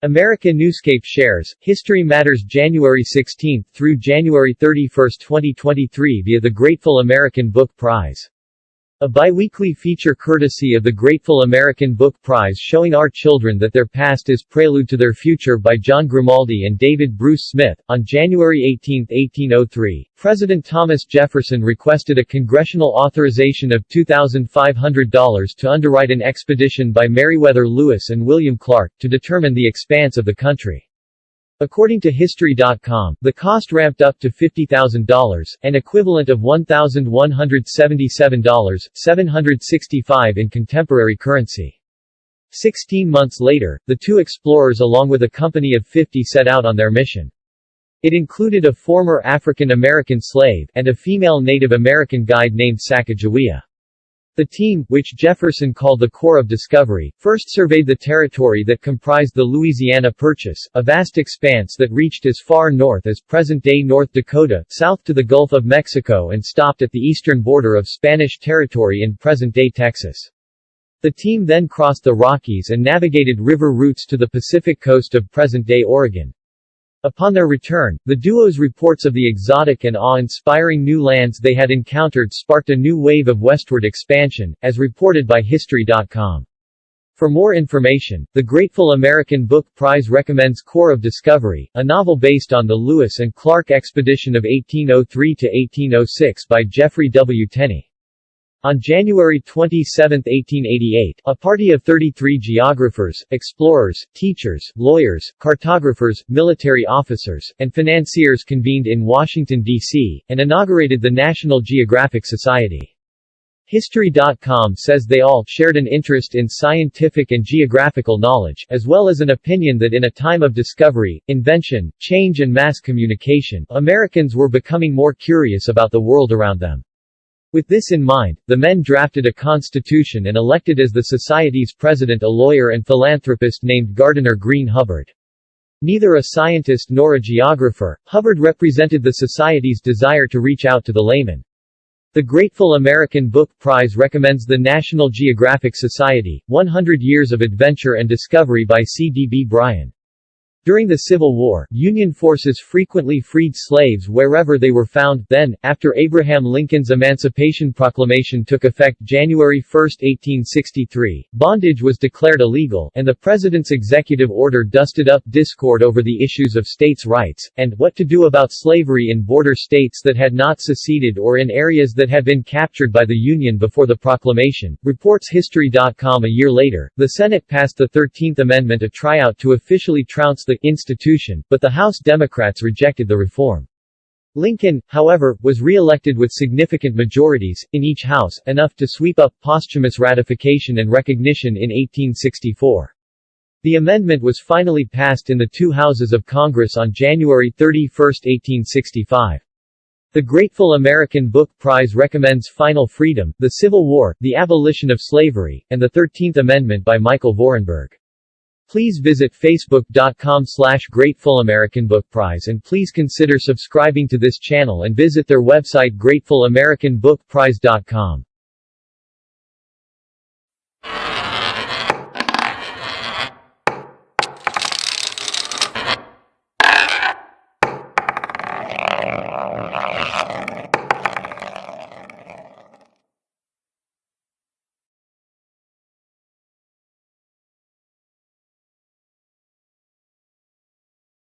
America Newscape shares History Matters January 16 through January 31, 2023 via the Grateful American Book Prize. A biweekly feature courtesy of the Grateful American Book Prize showing our children that their past is prelude to their future by John Grimaldi and David Bruce Smith. On January 18, 1803, President Thomas Jefferson requested a congressional authorization of $2,500 to underwrite an expedition by Meriwether Lewis and William Clark to determine the expanse of the country. According to History.com, the cost ramped up to $50,000, an equivalent of $1,177, $765 in contemporary currency. 16 months later, the two explorers along with a company of 50 set out on their mission. It included a former African-American slave, and a female Native American guide named Sacagawea. The team, which Jefferson called the Corps of Discovery, first surveyed the territory that comprised the Louisiana Purchase, a vast expanse that reached as far north as present-day North Dakota, south to the Gulf of Mexico and stopped at the eastern border of Spanish territory in present-day Texas. The team then crossed the Rockies and navigated river routes to the Pacific coast of present-day Oregon. Upon their return, the duo's reports of the exotic and awe-inspiring new lands they had encountered sparked a new wave of westward expansion, as reported by History.com. For more information, the Grateful American Book Prize recommends Corps of Discovery, a novel based on the Lewis and Clark expedition of 1803–1806 by Jeffrey W. Tenney. On January 27, 1888, a party of 33 geographers, explorers, teachers, lawyers, cartographers, military officers, and financiers convened in Washington, D.C., and inaugurated the National Geographic Society. History.com says they all shared an interest in scientific and geographical knowledge, as well as an opinion that in a time of discovery, invention, change and mass communication, Americans were becoming more curious about the world around them. With this in mind, the men drafted a constitution and elected as the society's president a lawyer and philanthropist named Gardiner Greene Hubbard. Neither a scientist nor a geographer, Hubbard represented the society's desire to reach out to the layman. The Grateful American Book Prize recommends the National Geographic Society, 100 Years of Adventure and Discovery by C.D.B. Bryan. During the Civil War, Union forces frequently freed slaves wherever they were found. Then, after Abraham Lincoln's Emancipation Proclamation took effect January 1, 1863, bondage was declared illegal, and the President's executive order dusted up discord over the issues of states' rights, and what to do about slavery in border states that had not seceded or in areas that had been captured by the Union before the proclamation, reports History.com. A year later, the Senate passed the 13th Amendment, a tryout to officially trounce the institution, but the House Democrats rejected the reform. Lincoln, however, was re-elected with significant majorities, in each house, enough to sweep up posthumous ratification and recognition in 1864. The amendment was finally passed in the two houses of Congress on January 31, 1865. The Grateful American Book Prize recommends Final Freedom, the Civil War, the Abolition of Slavery, and the 13th Amendment by Michael Vorenberg. Please visit facebook.com/Grateful American Book Prize and please consider subscribing to this channel and visit their website grateful-american-book-prize.com.